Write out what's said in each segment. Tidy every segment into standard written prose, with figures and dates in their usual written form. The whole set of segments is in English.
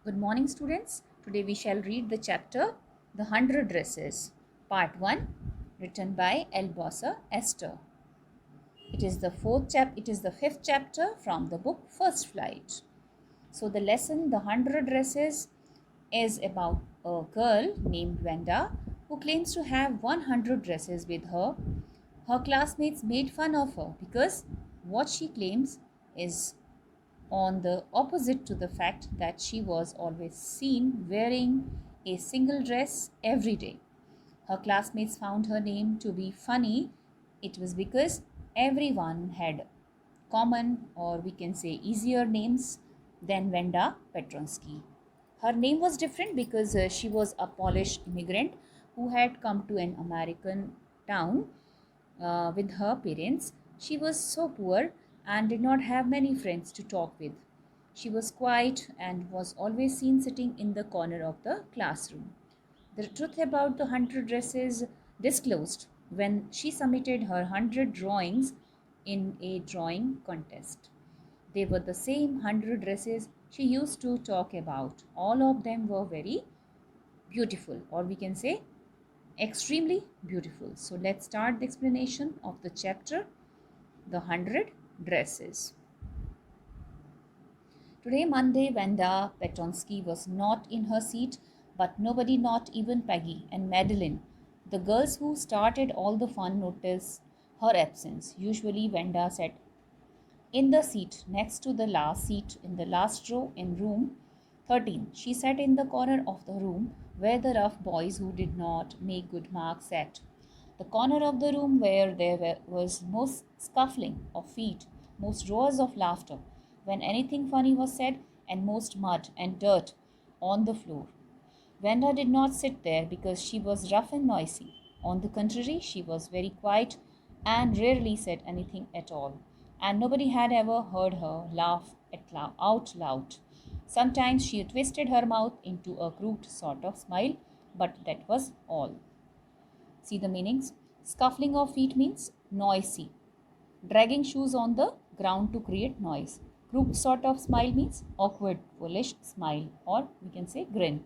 Good morning, students. Today we shall read the chapter The Hundred Dresses, Part 1, written by Elbosser Esther. It is the fifth chapter from the book First Flight. So the lesson The Hundred Dresses is about a girl named Wenda who claims to have 100 dresses with her. Her classmates made fun of her because what she claims is on the opposite to the fact that she was always seen wearing a single dress every day. Her classmates found her name to be funny. It was because everyone had common, or we can say easier names than Venda Petronsky. Her name was different because she was a Polish immigrant who had come to an American town with her parents. She was so poor and did not have many friends to talk with. She was quiet and was always seen sitting in the corner of the classroom. The truth about the 100 dresses disclosed when she submitted her 100 drawings in a drawing contest. They were the same 100 dresses she used to talk about. All of them were very beautiful, or we can say extremely beautiful. So let's start the explanation of the chapter The 100 Dresses. Today, Monday, Vanda Petonsky was not in her seat, but nobody, not even Peggy and Madeline, the girls who started all the fun, noticed her absence. Usually, Vanda sat in the seat next to the last seat in the last row in room 13. She sat in the corner of the room where the rough boys who did not make good marks sat. The corner of the room where was most scuffling of feet, most roars of laughter when anything funny was said, and most mud and dirt on the floor. Vanda did not sit there because she was rough and noisy. On the contrary, she was very quiet and rarely said anything at all, and nobody had ever heard her laugh out loud. Sometimes she twisted her mouth into a crooked sort of smile, but that was all. See the meanings? Scuffling of feet means noisy. Dragging shoes on the ground to create noise. Crooked sort of smile means awkward, foolish smile, or we can say grin.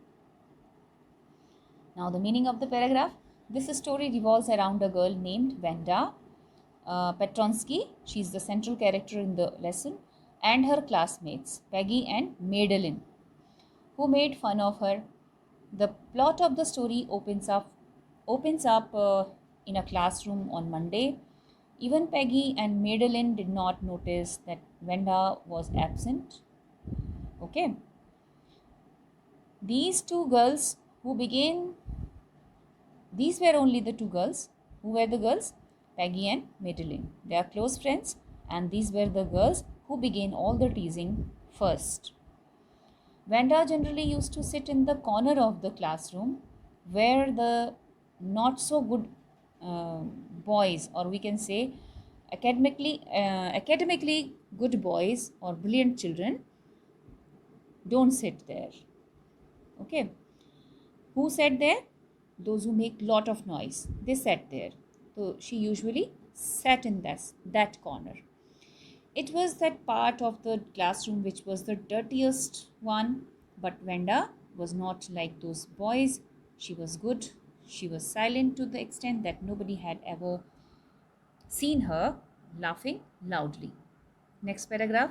Now, the meaning of the paragraph. This story revolves around a girl named Vanda Petronsky. She is the central character in the lesson, and her classmates, Peggy and Madeline, who made fun of her. The plot of the story opens up in a classroom on Monday. Even Peggy and Madeline did not notice that Vanda was absent. Okay. These two girls who began These were only the two girls. Who were the girls? Peggy and Madeline. They are close friends, and these were the girls who began all the teasing first. Vanda generally used to sit in the corner of the classroom where the not so good uh, boys, or we can say academically good boys or brilliant children, don't sit there. Okay. Who sat there? Those who make lot of noise. They sat there. So she usually sat in that corner. It was that part of the classroom which was the dirtiest one, but Venda was not like those boys. She was good. She was silent to the extent that nobody had ever seen her laughing loudly. Next paragraph.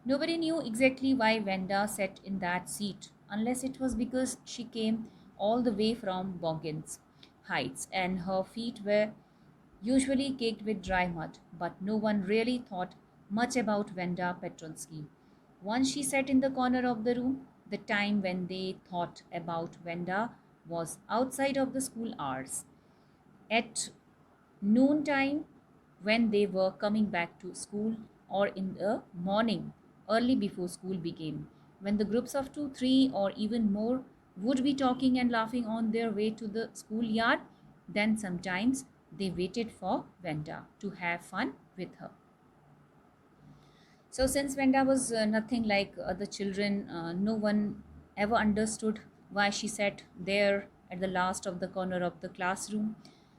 Nobody knew exactly why Venda sat in that seat, unless it was because she came all the way from Boggins Heights and her feet were usually caked with dry mud. But no one really thought much about Venda Petronsky. Once she sat in the corner of the room, the time when they thought about Venda was outside of the school hours. At noontime, when they were coming back to school, or in the morning early before school began, when the groups of 2, 3, or even more would be talking and laughing on their way to the schoolyard, then sometimes they waited for Venda to have fun with her. So since Venda was nothing like other children, no one ever understood why she sat there at the last of the corner of the classroom.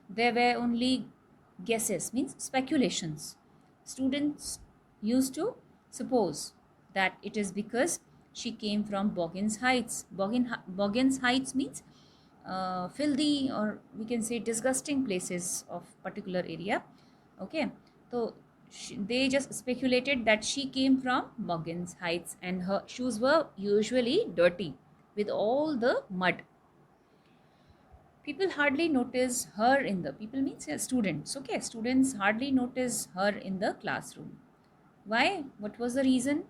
There were only guesses, means speculations. Students used to suppose that it is because she came from Boggins Heights. Boggins Heights means filthy, or we can say disgusting places of particular area. Okay, so they just speculated that she came from Boggins Heights and her shoes were usually dirty with all the mud. People hardly notice her in the, people means students, okay, students hardly notice her in the classroom. Why? What was the reason?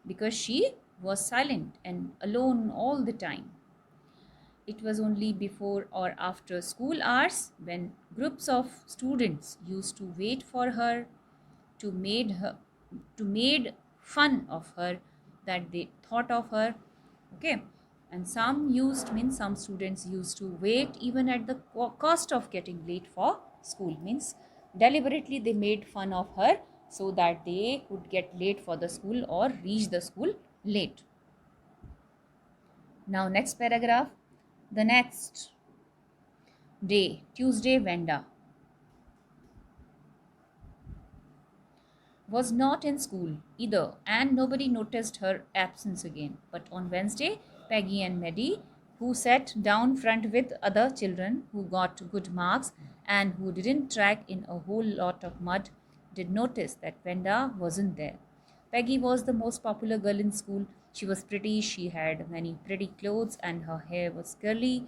Because she was silent and alone all the time. It was only before or after school hours when groups of students used to wait for her, to made fun of her, that they thought of her. Okay, and some used, means some students used to wait even at the cost of getting late for school, means deliberately they made fun of her so that they could get late for the school or reach the school late. Now next paragraph. The next day, Tuesday, Venda was not in school either, and nobody noticed her absence again. But on Wednesday, Peggy and Maddie, who sat down front with other children who got good marks and who didn't drag in a whole lot of mud, did notice that Venda wasn't there. Peggy was the most popular girl in school. She was pretty, she had many pretty clothes, and her hair was curly.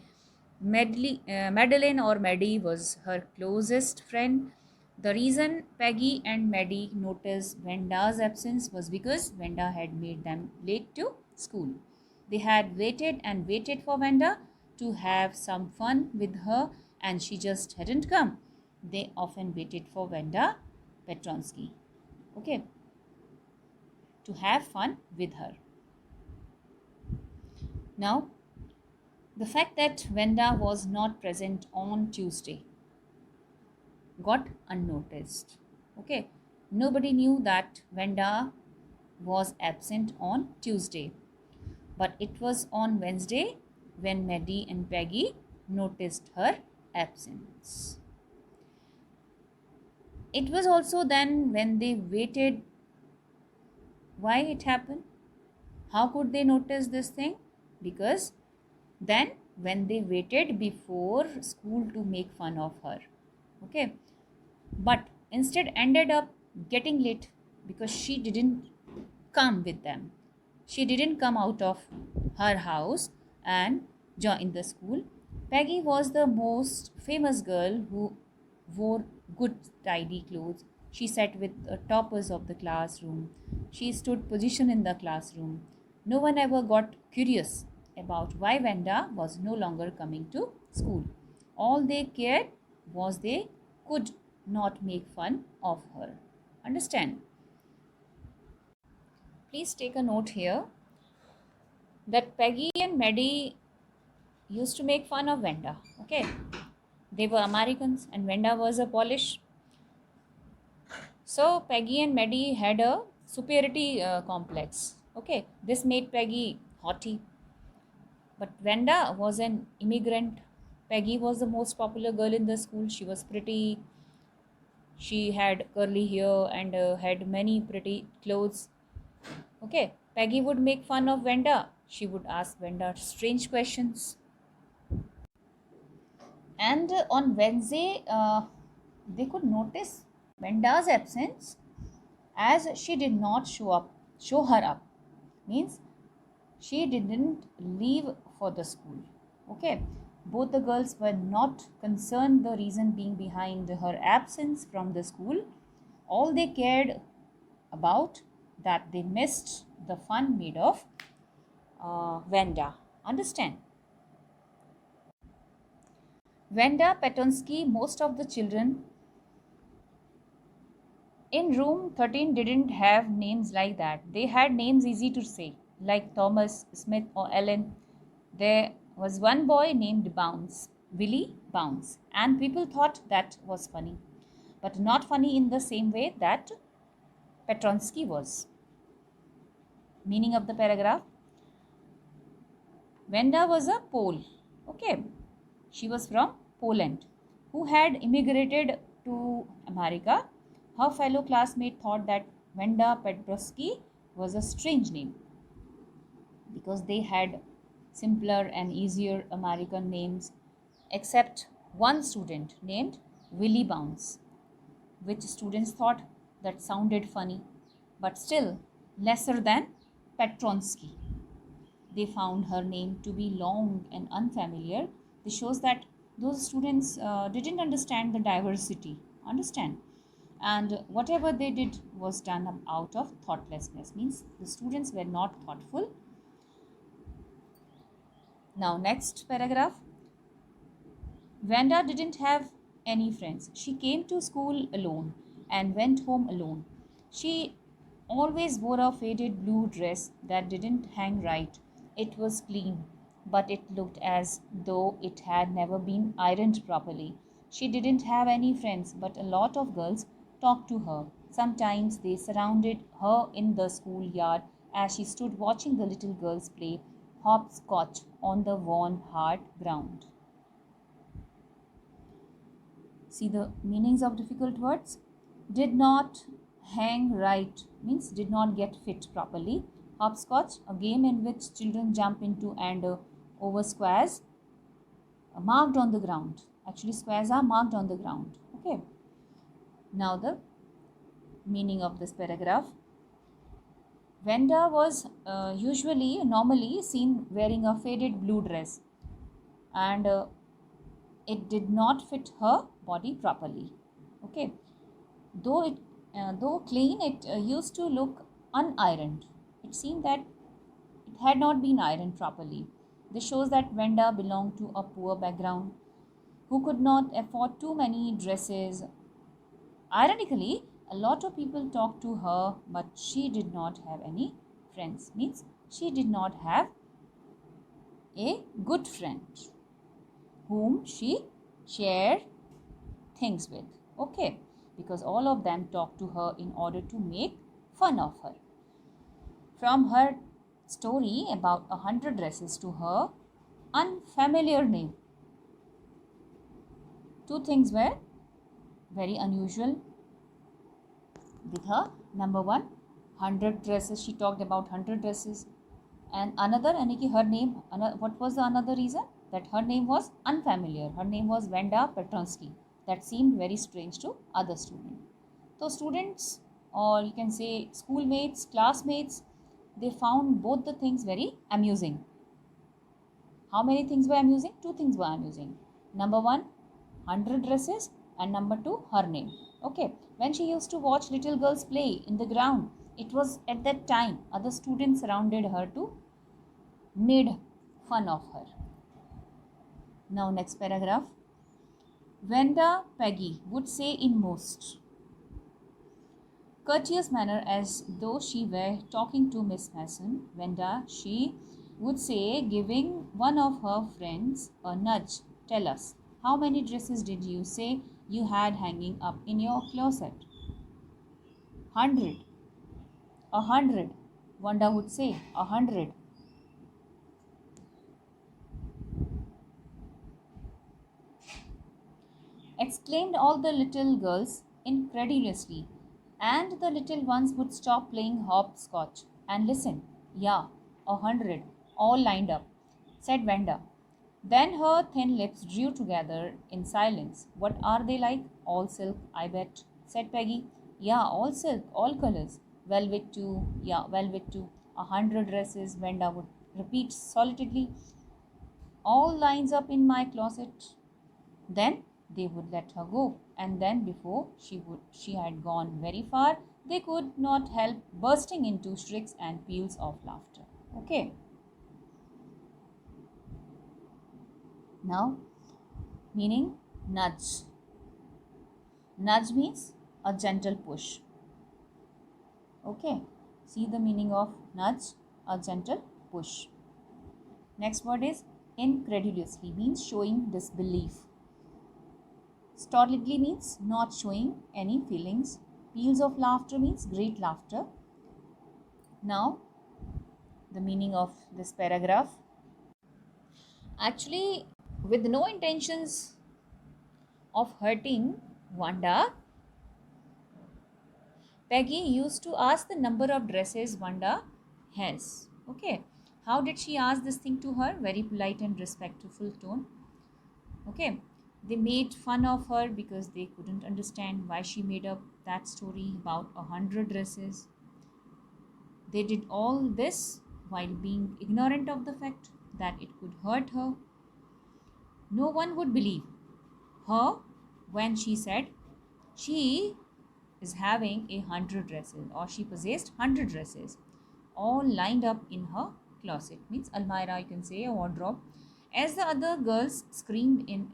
Madeline or Maddie was her closest friend. The reason Peggy and Maddie noticed Venda's absence was because Venda had made them late to school. They had waited and waited for Venda to have some fun with her, and she just hadn't come. They often waited for Venda Petronsky, okay, to have fun with her. Now, the fact that Venda was not present on Tuesday got unnoticed. Okay, nobody knew that Venda was absent on Tuesday, but it was on Wednesday when Maddie and Peggy noticed her absence. It was also then when they waited. Why it happened? How could they notice this thing? Because then when they waited before school to make fun of her, okay, but instead ended up getting late because she didn't come with them. She didn't come out of her house and join the school. Peggy was the most famous girl who wore good tidy clothes. She sat with the toppers of the classroom. She stood position in the classroom. No one ever got curious about why Venda was no longer coming to school. All they cared was they could not make fun of her. Understand? Please take a note here that Peggy and Maddie used to make fun of Venda. Okay, they were Americans and Venda was a Polish. So Peggy and Maddie had a superiority complex. Okay, this made Peggy haughty. But Venda was an immigrant. Peggy was the most popular girl in the school. She was pretty. She had curly hair and had many pretty clothes. Okay, Peggy would make fun of Venda. She would ask Venda strange questions. And on Wednesday, they could notice Venda's absence as she did not show her up. Means she didn't leave for the school. Okay, both the girls were not concerned the reason being behind her absence from the school. All they cared about that they missed the fun made of Venda. Understand? Venda Petonsky, most of the children in room 13 didn't have names like that. They had names easy to say, like Thomas, Smith, or Ellen. There was one boy named Bounce, Willie Bounce, and people thought that was funny, but not funny in the same way that Petronsky was. Meaning of the paragraph: Venda was a Pole, okay, she was from Poland, who had immigrated to America. Her fellow classmate thought that Venda Petrosky was a strange name. because they had simpler and easier American names, except one student named Willie Bounce, which students thought that sounded funny, but still lesser than Petronsky. They found her name to be long and unfamiliar. This shows that those students didn't understand the diversity, understand? And whatever they did was done out of thoughtlessness, means the students were not thoughtful. Now, next paragraph. Vanda didn't have any friends. She came to school alone and went home alone. She always wore a faded blue dress that didn't hang right. It was clean, but it looked as though it had never been ironed properly. She didn't have any friends, but a lot of girls talked to her. Sometimes they surrounded her in the schoolyard as she stood watching the little girls play hopscotch on the worn hard ground. See the meanings of difficult words. Did not hang right means did not get fit properly. Hopscotch, a game in which children jump into and over squares marked on the ground. Actually, squares are marked on the ground. Okay. Now the meaning of this paragraph. Venda was normally seen wearing a faded blue dress, and it did not fit her body properly. Okay, though clean, it used to look unironed. It seemed that it had not been ironed properly. This shows that Venda belonged to a poor background who could not afford too many dresses. Ironically, a lot of people talked to her, but she did not have any friends. Means she did not have a good friend whom she shared things with. Okay, because all of them talked to her in order to make fun of her. From her story about 100 dresses to her unfamiliar name, two things were very unusual with her. Number one, 100 dresses. She talked about 100 dresses. And another, her name, what was the another reason? That her name was unfamiliar. Her name was Vanda Petronsky. That seemed very strange to other students. So students, or you can say schoolmates, classmates, they found both the things very amusing. How many things were amusing? Two things were amusing. Number one, 100 dresses, and number two, her name. Okay, when she used to watch little girls play in the ground, it was at that time other students surrounded her to made fun of her. Now next paragraph. Vanda Peggy would say in most courteous manner, as though she were talking to Miss Mason, Vanda, she would say, giving one of her friends a nudge, tell us, how many dresses did you say you had hanging up in your closet? 100. 100. Vanda would say, 100. Exclaimed all the little girls incredulously, and the little ones would stop playing hopscotch and listen. Yeah, 100, all lined up, said Vanda. Then her thin lips drew together in silence. What are they like? All silk, I bet, said Peggy. Yeah, all silk, all colors. Velvet too, yeah, velvet too. 100 dresses, Vanda would repeat solidly. All lines up in my closet. Then they would let her go, and then before she had gone very far, they could not help bursting into shrieks and peals of laughter. Okay. Now, meaning nudge. Nudge means a gentle push. Okay. See the meaning of nudge, a gentle push. Next word is incredulously, means showing disbelief. Stolidly means not showing any feelings. Peals of laughter means great laughter. Now, the meaning of this paragraph. Actually, with no intentions of hurting Vanda, Peggy used to ask the number of dresses Vanda has. Okay. How did she ask this thing to her? Very polite and respectful tone. Okay. They made fun of her because they couldn't understand why she made up that story about 100 dresses. They did all this while being ignorant of the fact that it could hurt her. No one would believe her when she said she is having 100 dresses, or she possessed 100 dresses all lined up in her closet, means almirah, you can say, a wardrobe. As the other girls screamed in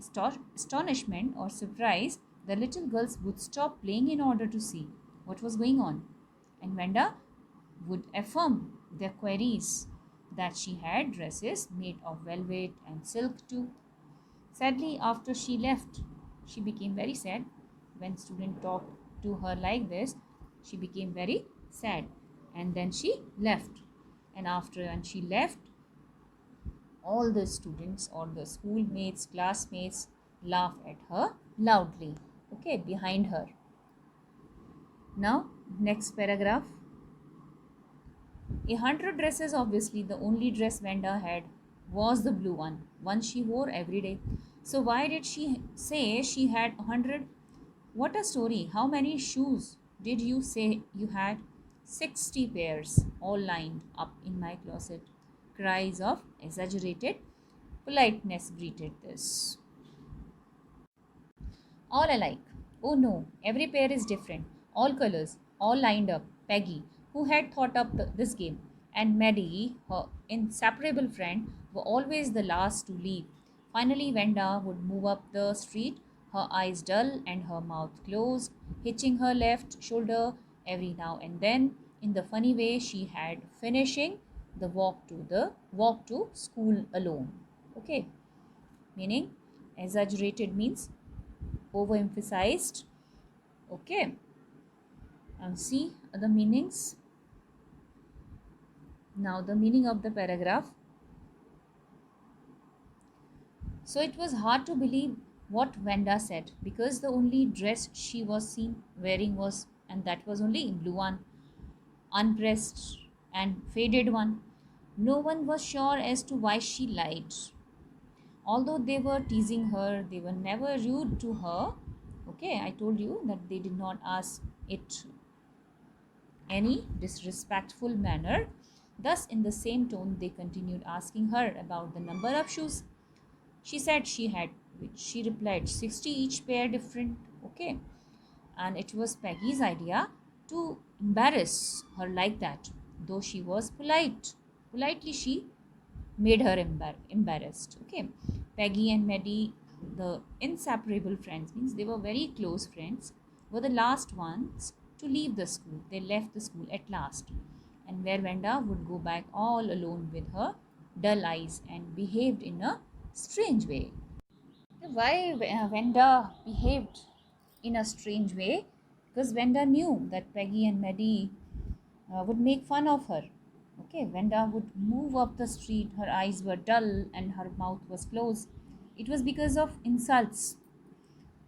astonishment or surprise, the little girls would stop playing in order to see what was going on, and Venda would affirm their queries that she had dresses made of velvet and silk too. Sadly, after she left, she became very sad. When students talked to her like this, she became very sad. And then she left. And after when she left, all the students or the schoolmates, classmates laughed at her loudly. Okay, behind her. Now, next paragraph. 100 dresses, obviously, the only dress Venda had was the blue one she wore every day. So, why did she say she had 100? What a story! How many shoes did you say you had? 60 pairs, all lined up in my closet. Cries of exaggerated politeness greeted this. All alike. Oh no, every pair is different. All colors, all lined up. Peggy, who had thought up this game, and Maddie, her inseparable friend, were always the last to leave. Finally, Venda would move up the street, her eyes dull and her mouth closed, hitching her left shoulder every now and then in the funny way she had finishing the walk to school alone. Okay, meaning exaggerated means overemphasized. Okay, and see the meanings. Now the meaning of the paragraph. So it was hard to believe what Venda said, because the only dress she was seen wearing was, and that was only in blue one, unpressed and faded one. No one was sure as to why she lied. Although they were teasing her, they were never rude to her. Okay, I told you that they did not ask it any disrespectful manner. Thus, in the same tone, they continued asking her about the number of shoes she said she had, which she replied 60 each pair different. Okay, and it was Peggy's idea to embarrass her like that, though she was polite. Politely, she made her embarrassed. Okay, Peggy and Maddie, the inseparable friends, means they were very close friends, were the last ones to leave the school. They left the school at last, and where Venda would go back all alone with her dull eyes and behaved in a strange way. Why Venda behaved in a strange way? Because Venda knew that Peggy and Maddie would make fun of her. Okay, Venda would move up the street, her eyes were dull and her mouth was closed. It was because of insults.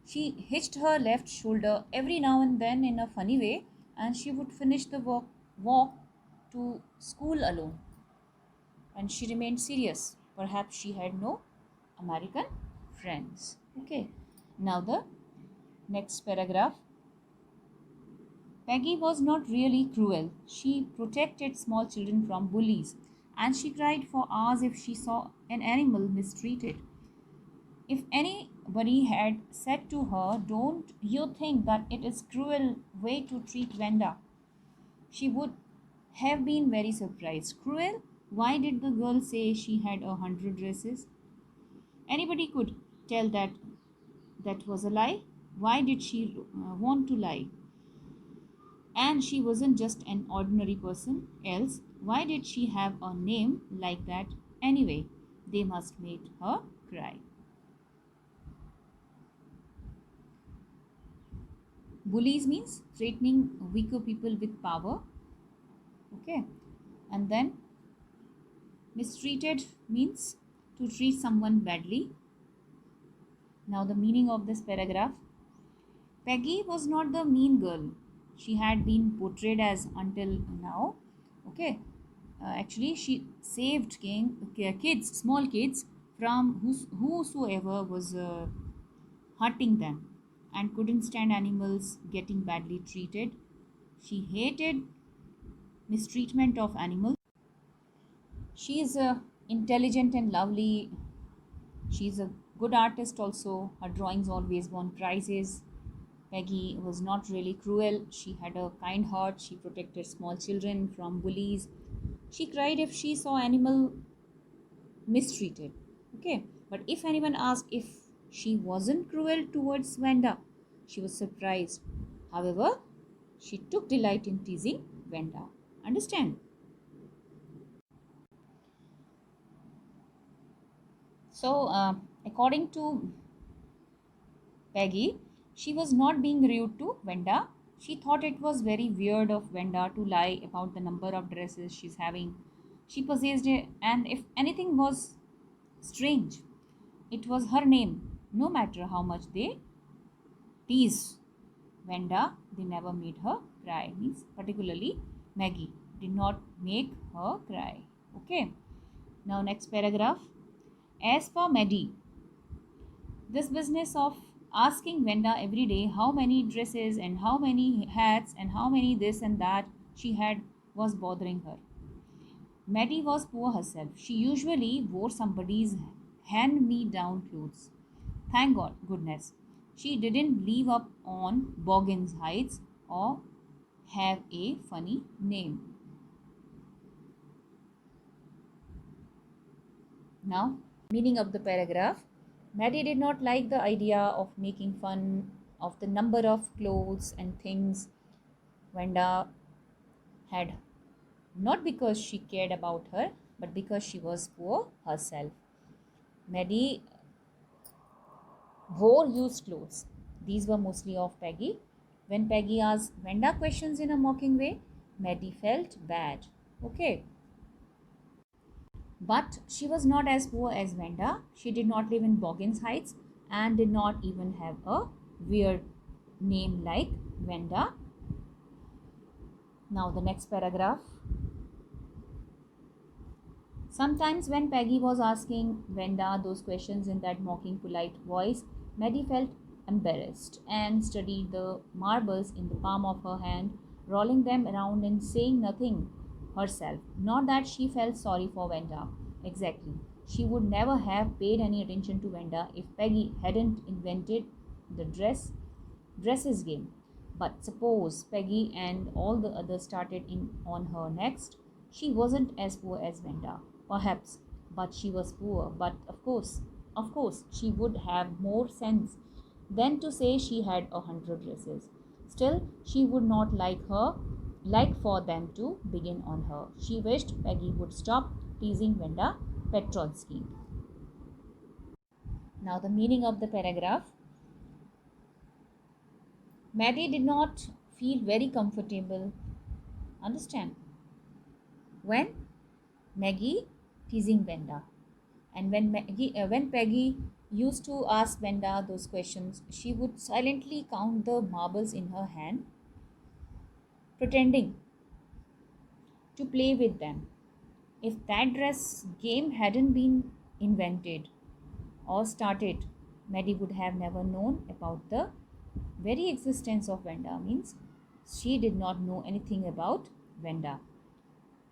She hitched her left shoulder every now and then in a funny way, and she would finish the walk to school alone. And she remained serious. Perhaps she had no American friends. Okay, now the next paragraph. Peggy was not really cruel. She protected small children from bullies, and she cried for hours if she saw an animal mistreated. If anybody had said to her, "Don't you think that it is cruel way to treat Venda?" she would have been very surprised. Cruel? Why did the girl say she had 100 dresses? Anybody could tell that that was a lie. Why did she want to lie? And she wasn't just an ordinary person, else, why did she have a name like that anyway? They must make her cry. Bullies means threatening weaker people with power. Okay, and then mistreated means to treat someone badly. Now, the meaning of this paragraph. Peggy was not the mean girl she had been portrayed as until now. Okay, Actually, she saved kids, small kids, from whosoever was hurting them, and couldn't stand animals getting badly treated. She hated mistreatment of animals. She is intelligent and lovely. She's a good artist also. Her drawings always won prizes. Peggy was not really cruel. She had a kind heart. She protected small children from bullies. She cried if she saw animal mistreated. Okay, but if anyone asked if she wasn't cruel towards Vanda, she was surprised. However, she took delight in teasing Vanda. Understand? So, according to Peggy, she was not being rude to Venda. She thought it was very weird of Venda to lie about the number of dresses she's having. She possessed it, and if anything was strange, it was her name. No matter how much they teased Venda, they never made her cry. Means, particularly Maggie did not make her cry. Okay. Now, next paragraph. As for Maddie, this business of asking Venda every day how many dresses and how many hats and how many this and that she had was bothering her. Maddie was poor herself. She usually wore somebody's hand me down clothes. Thank God, goodness. She didn't live up on Boggins Heights or have a funny name. Now, meaning of the paragraph. Maddie did not like the idea of making fun of the number of clothes and things Vanda had, not because she cared about her, but because she was poor herself. Maddie wore used clothes. These were mostly of Peggy. When Peggy asked Vanda questions in a mocking way, Maddie felt bad. Okay. But she was not as poor as Vanda. She did not live in Boggins Heights and did not even have a weird name like Vanda. Now, the next paragraph. Sometimes, when Peggy was asking Vanda those questions in that mocking, polite voice, Maddie felt embarrassed and studied the marbles in the palm of her hand, rolling them around and saying nothing herself. Not that she felt sorry for Vanda. Exactly. She would never have paid any attention to Vanda if Peggy hadn't invented the dresses game. But suppose Peggy and all the others started in on her next. She wasn't as poor as Vanda, perhaps, but she was poor. But of course, she would have more sense than to say she had 100 dresses. Still, she would not like for them to begin on her. She wished Peggy would stop teasing Vanda Petronsky. Now, the meaning of the paragraph. Maddie did not feel very comfortable. Understand? When Maggie teasing Venda, and when Peggy used to ask Venda those questions, she would silently count the marbles in her hand, pretending to play with them. If that dress game hadn't been invented or started, Maddie would have never known about the very existence of Venda. Means she did not know anything about Venda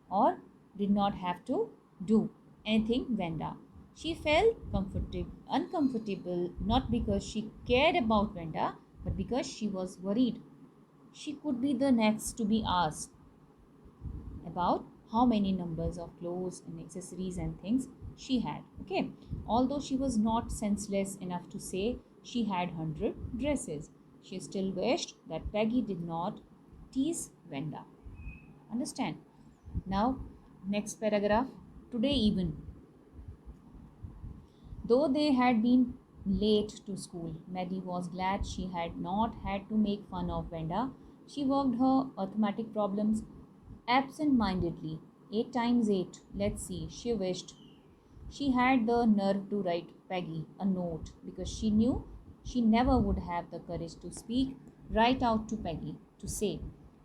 or did not have to do anything Venda. She felt uncomfortable not because she cared about Venda, but because she was worried she could be the next to be asked about how many numbers of clothes and accessories and things she had. Okay, although she was not senseless enough to say she had 100 dresses, she still wished that Peggy did not tease Venda. Understand? Now, next paragraph. Today, even though they had been late to school, Maddie was glad she had not had to make fun of Venda. She worked her arithmetic problems absent mindedly. 8 times 8, let's see, she wished she had the nerve to write Peggy a note because she knew she never would have the courage to speak right out to Peggy to say,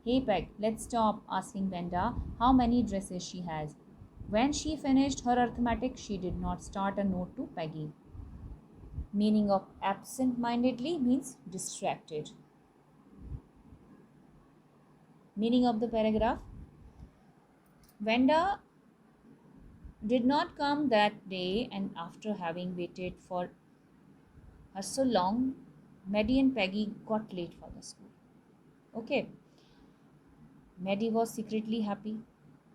Hey Peg, let's stop asking Wenda how many dresses she has. When she finished her arithmetic, she did not start a note to Peggy. Meaning of absent-mindedly means distracted. Meaning of the paragraph. Wenda did not come that day, and after having waited for her so long, Maddie and Peggy got late for the school. Okay, Maddie was secretly happy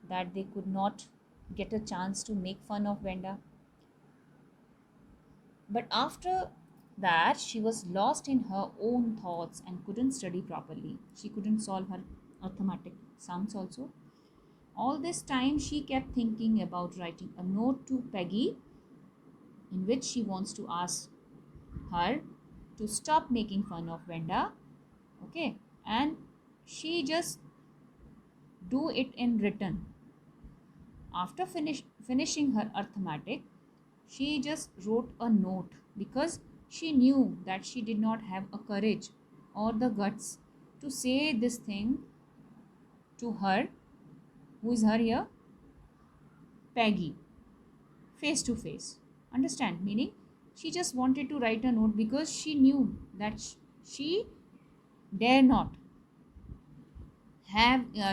that they could not get a chance to make fun of Wenda. But after that, she was lost in her own thoughts and couldn't study properly. She couldn't solve her arithmetic sums also. All this time, she kept thinking about writing a note to Peggy in which she wants to ask her to stop making fun of Wenda. Okay, and she just do it in written. After finishing her arithmetic, she just wrote a note because she knew that she did not have a courage or the guts to say this thing to her. Who is her here? Peggy, face to face. Understand? Meaning she just wanted to write a note because she knew that she dare not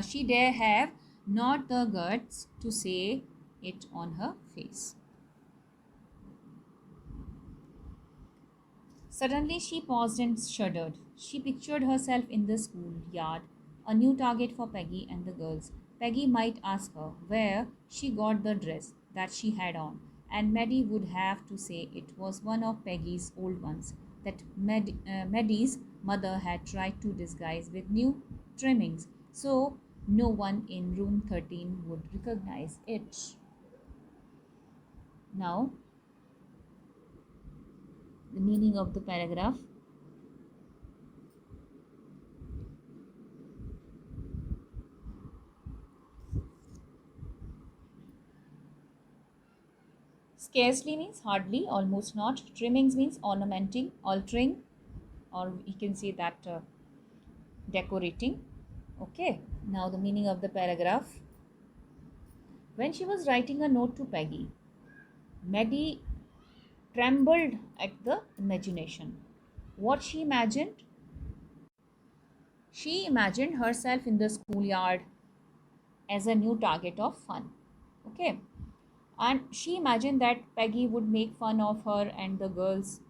she dare have not the guts to say it on her face. Suddenly she paused and shuddered. She pictured herself in the schoolyard, a new target for Peggy and the girls. Peggy might ask her where she got the dress that she had on, and Maddie would have to say it was one of Peggy's old ones that Maddie's mother had tried to disguise with new trimmings, so no one in room 13 would recognize it. Now, the meaning of the paragraph. Scarcely means hardly, almost not. Trimmings means ornamenting, altering, or you can say that decorating. Okay, now the meaning of the paragraph. When she was writing a note to Peggy, Maddie trembled at the imagination. What she imagined? She imagined herself in the schoolyard as a new target of fun. Okay, and she imagined that Peggy would make fun of her and the girls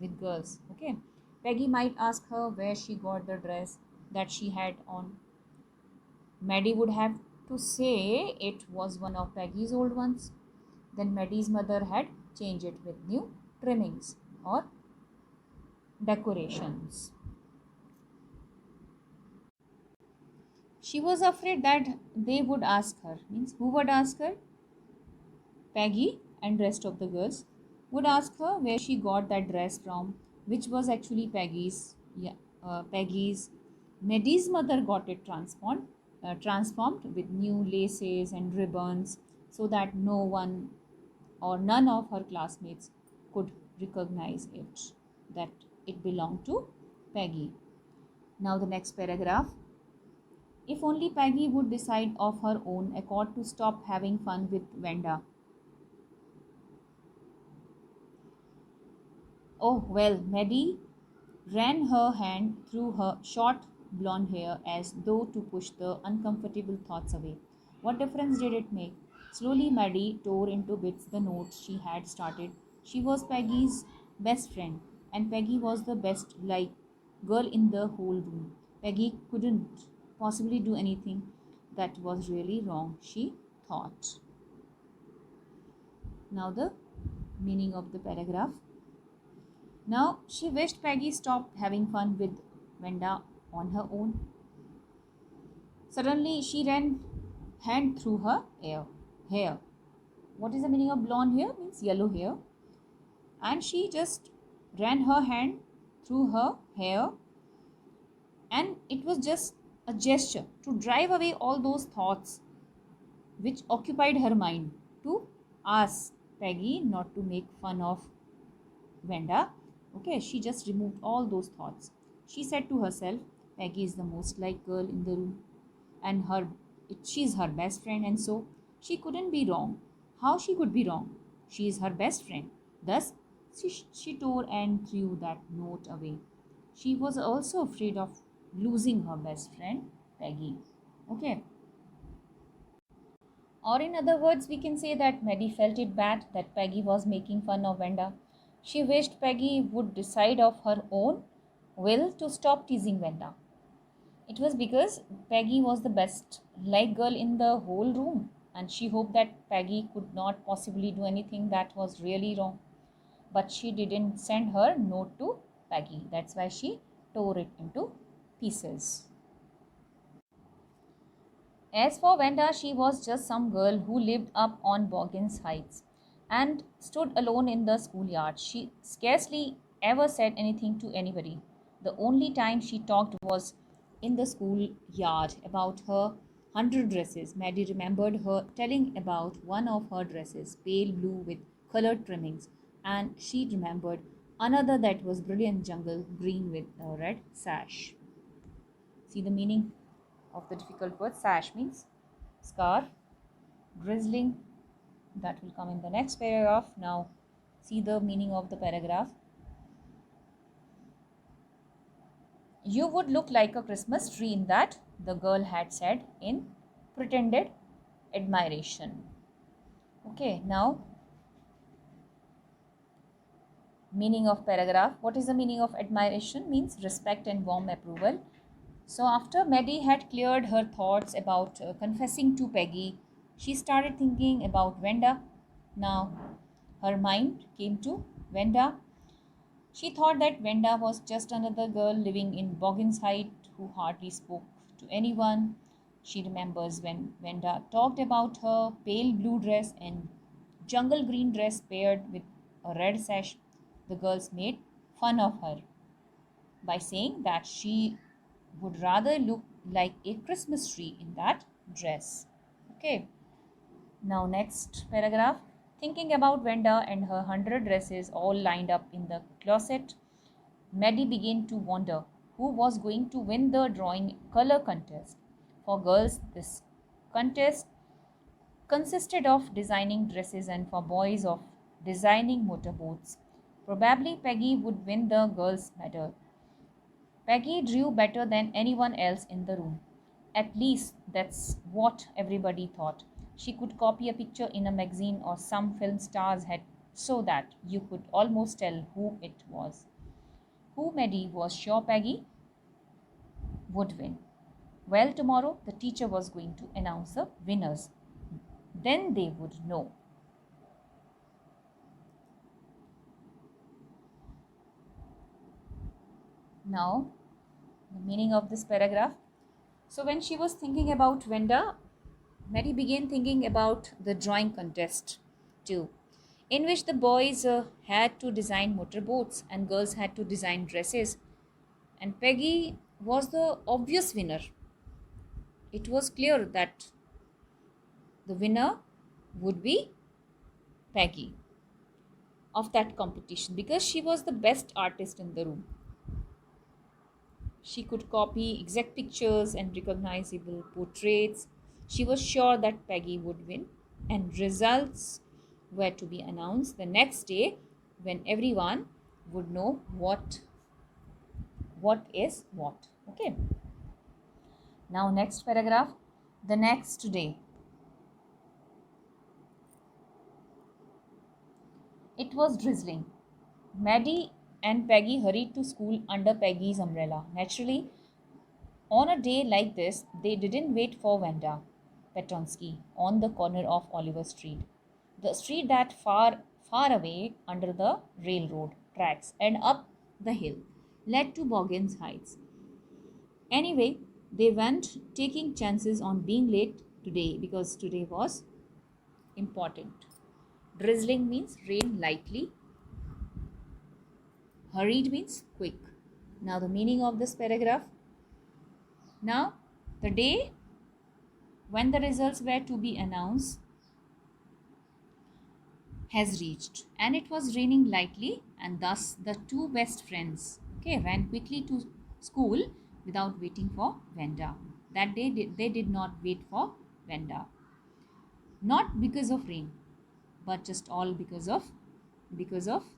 with girls. Okay, Peggy might ask her where she got the dress that she had on. Maddie would have to say it was one of Peggy's old ones. Then Maddie's mother had changed it with new trimmings or decorations. She was afraid that they would ask her. Means who would ask her? Peggy and rest of the girls would ask her where she got that dress from, which was actually Peggy's. Yeah, Peggy's. Maddie's mother got it transformed with new laces and ribbons, so that no one or none of her classmates could recognize it, that it belonged to Peggy. Now the next paragraph. If only Peggy would decide of her own accord to stop having fun with Wenda. Oh, well, Maddie ran her hand through her short blonde hair as though to push the uncomfortable thoughts away. What difference did it make? Slowly, Maddie tore into bits the notes she had started. She was Peggy's best friend, and Peggy was the best like girl in the whole room. Peggy couldn't possibly do anything that was really wrong, she thought. Now, the meaning of the paragraph. Now, she wished Peggy stopped having fun with Wenda on her own. Suddenly, she ran hand through her hair. What is the meaning of blonde hair? Means yellow hair. And she just ran her hand through her hair, and it was just a gesture to drive away all those thoughts which occupied her mind, to ask Peggy not to make fun of Wenda. Okay, she just removed all those thoughts. She said to herself, Peggy is the most liked girl in the room, and she's her best friend, and so she couldn't be wrong. How she could be wrong? She is her best friend. Thus, she tore and threw that note away. She was also afraid of losing her best friend, Peggy. Okay. Or, in other words, we can say that Maddie felt it bad that Peggy was making fun of Wenda. She wished Peggy would decide of her own will to stop teasing Wenda. It was because Peggy was the best like girl in the whole room, and she hoped that Peggy could not possibly do anything that was really wrong. But she didn't send her note to Peggy. That's why she tore it into pieces. As for Wenda, she was just some girl who lived up on Boggins Heights and stood alone in the schoolyard. She scarcely ever said anything to anybody. The only time she talked was in the schoolyard about her 100 dresses. Maddie remembered her telling about one of her dresses, pale blue with colored trimmings, and she remembered another that was brilliant jungle green with a red sash. See the meaning of the difficult word. Sash means scarf, drizzling, that will come in the next paragraph. Now see the meaning of the paragraph. You would look like a Christmas tree in that, the girl had said in pretended admiration. Okay, now meaning of paragraph. What is the meaning of admiration? Means respect and warm approval. So after Maddie had cleared her thoughts about confessing to Peggy, she started thinking about Wenda. Now her mind came to Wenda. She thought that Wenda was just another girl living in Boggins Height who hardly spoke to anyone. She remembers when Wenda talked about her pale blue dress and jungle green dress paired with a red sash. The girls made fun of her by saying that she would rather look like a Christmas tree in that dress. Okay, now next paragraph. Thinking about Wenda and her 100 dresses all lined up in the closet, Maddie began to wonder who was going to win the drawing color contest. For girls, this contest consisted of designing dresses, and for boys, of designing motorboats. Probably Peggy would win the girls' medal. Peggy drew better than anyone else in the room. At least that's what everybody thought. She could copy a picture in a magazine or some film stars had so that you could almost tell who it was. Who Maddie was sure Peggy would win. Well, tomorrow the teacher was going to announce the winners. Then they would know. Now, the meaning of this paragraph. So, when she was thinking about Wenda, Mary began thinking about the drawing contest too, in which the boys had to design motorboats and girls had to design dresses. And Peggy was the obvious winner. It was clear that the winner would be Peggy of that competition because she was the best artist in the room. She could copy exact pictures and recognizable portraits. She was sure that Peggy would win, and results were to be announced the next day when everyone would know what is what. Okay. Now next paragraph. The next day. It was drizzling. Maddie and Peggy hurried to school under Peggy's umbrella. Naturally, on a day like this, they didn't wait for Wanda Petonsky on the corner of Oliver Street, the street that far away under the railroad tracks and up the hill led to Boggins Heights. Anyway, they went taking chances on being late today because today was important. Drizzling means rain lightly, hurried means quick. Now, the meaning of this paragraph. Now, the day when the results were to be announced has reached, and it was raining lightly, and thus the two best friends ran quickly to school without waiting for Venda. That day they did not wait for Venda. Not because of rain, but just all because of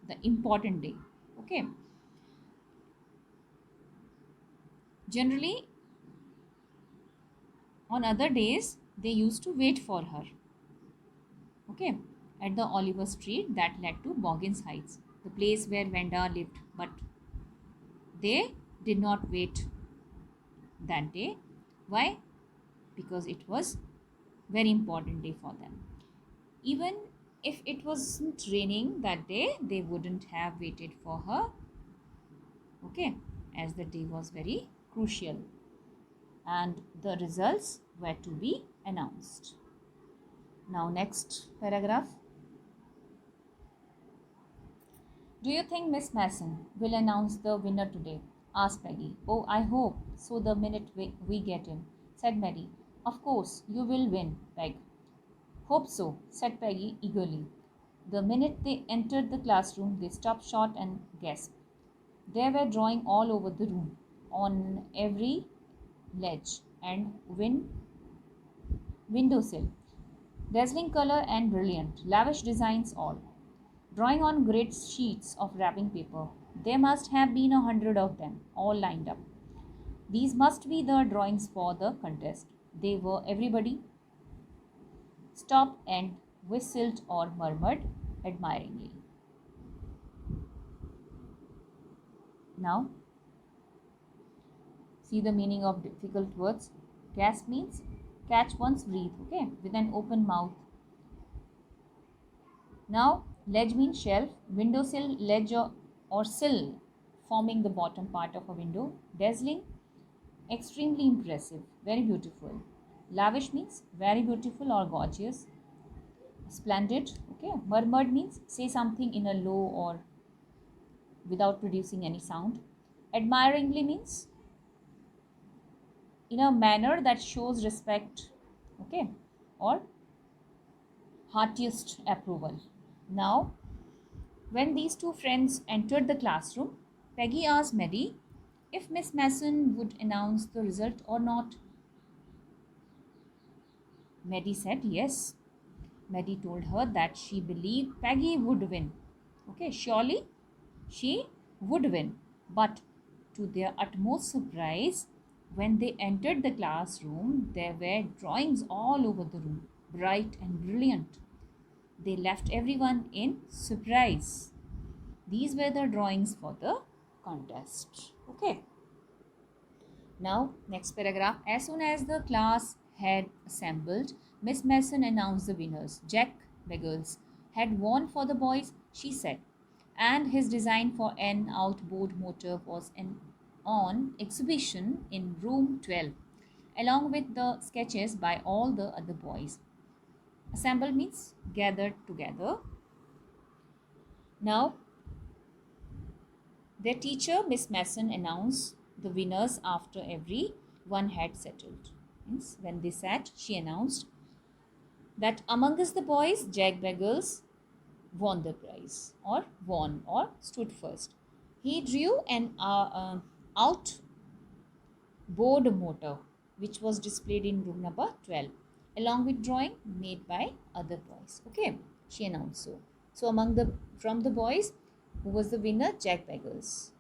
the important day. Okay. Generally, on other days they used to wait for her. Okay. At the Oliver Street that led to Boggins Heights, the place where Venda lived, but they did not wait that day. Why? Because it was very important day for them. Even if it wasn't raining that day, they wouldn't have waited for her. Okay, as the day was very crucial and the results were to be announced. Now next paragraph. Do you think Miss Mason will announce the winner today? Asked Peggy. Oh, I hope so the minute we get in, said Mary. Of course, you will win, Peg. Hope so, said Peggy eagerly. The minute they entered the classroom, they stopped short and gasped. There were drawings all over the room, on every ledge and windowsill. Dazzling color and brilliant, lavish designs all. Drawing on great sheets of wrapping paper. There must have been 100 of them, all lined up. These must be the drawings for the contest. They were everybody stopped and whistled or murmured admiringly. Now, see the meaning of difficult words. Gasp means catch one's breath, okay, with an open mouth. Now, ledge means shelf, windowsill, ledge or sill forming the bottom part of a window. Dazzling, extremely impressive, very beautiful. Lavish means very beautiful or gorgeous. Splendid, okay. Murmured means say something in a low or without producing any sound. Admiringly means in a manner that shows respect, okay, or heartiest approval. Now, when these two friends entered the classroom, Peggy asked Mary if Miss Mason would announce the result or not. Mary said yes. Mary told her that she believed Peggy would win. Okay, surely she would win. But to their utmost surprise, when they entered the classroom, there were drawings all over the room, bright and brilliant. They left everyone in surprise. These were the drawings for the contest. Okay. Now, next paragraph. As soon as the class had assembled, Miss Mason announced the winners. Jack Beggles had won for the boys, she said, and his design for an outboard motor was on exhibition in room 12, along with the sketches by all the other boys. Assemble means gathered together. Now, their teacher, Miss Mason, announced the winners after every one had settled. Means when they sat, she announced that amongst the boys, Jack Beggles won the prize or won or stood first. He drew an outboard motor which was displayed in room number 12 along with drawing made by other boys. Okay, she announced so. So from the boys, who was the winner? Jack Beggles.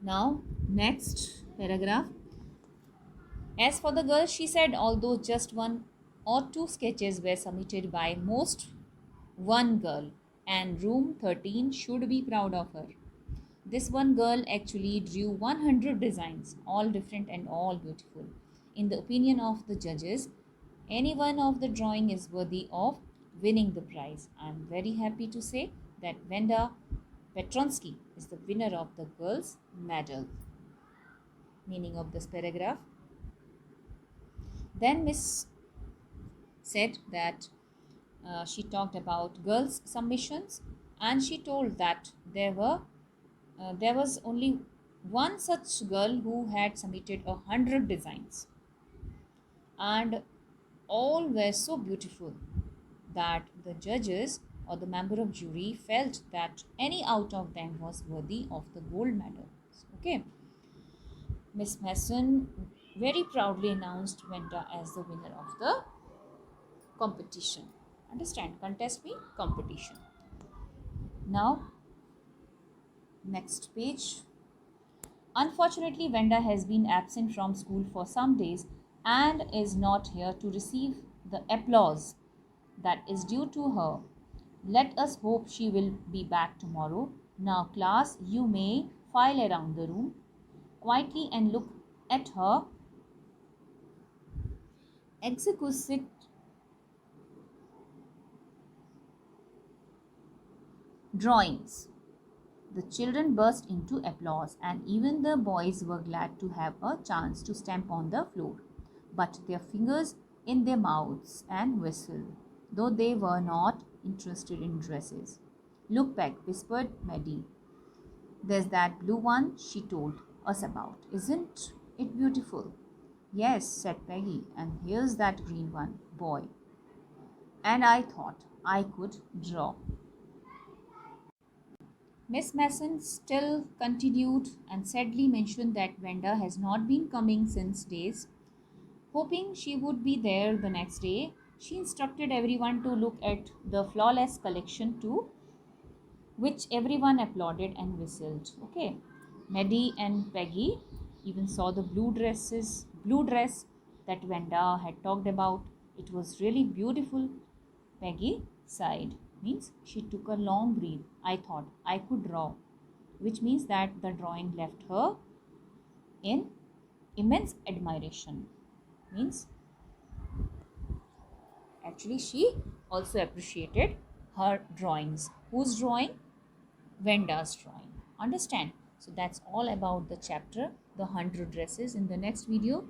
Now, next paragraph. As for the girl, she said, although just one or two sketches were submitted by most, one girl, and room 13 should be proud of her. This one girl actually drew 100 designs, all different and all beautiful. In the opinion of the judges, any one of the drawing is worthy of winning the prize. I am very happy to say that Venda Petronsky is the winner of the girls' medal. Meaning of this paragraph. Then Miss said that she talked about girls' submissions, and she told that there was only one such girl who had submitted 100 designs, and all were so beautiful that the judges or the member of jury felt that any out of them was worthy of the gold medal. Okay. Miss Mason very proudly announced Venda as the winner of the competition. Understand? Contest means competition. Now, next page. Unfortunately, Venda has been absent from school for some days and is not here to receive the applause that is due to her. Let us hope she will be back tomorrow. Now, class, you may file around the room quietly and look at her exquisite drawings. The children burst into applause, and even the boys were glad to have a chance to stamp on the floor, but their fingers in their mouths and whistle, though they were not interested in dresses. Look, Peg, whispered Maddie. There's that blue one she told us about. Isn't it beautiful? Yes, said Peggy, and here's that green one, boy. And I thought I could draw. Miss Mason still continued and sadly mentioned that Venda has not been coming since days. Hoping she would be there the next day, she instructed everyone to look at the flawless collection too, which everyone applauded and whistled. Okay. Maddie and Peggy even saw the blue dress that Venda had talked about. It was really beautiful. Peggy sighed, means she took a long breath. I thought I could draw, which means that the drawing left her in immense admiration. Means actually she also appreciated her drawings. Whose drawing? Venda's drawing. Understand? So that's all about the chapter, the 100 dresses. In the next video,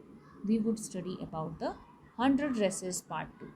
we would study about the 100 dresses part 2.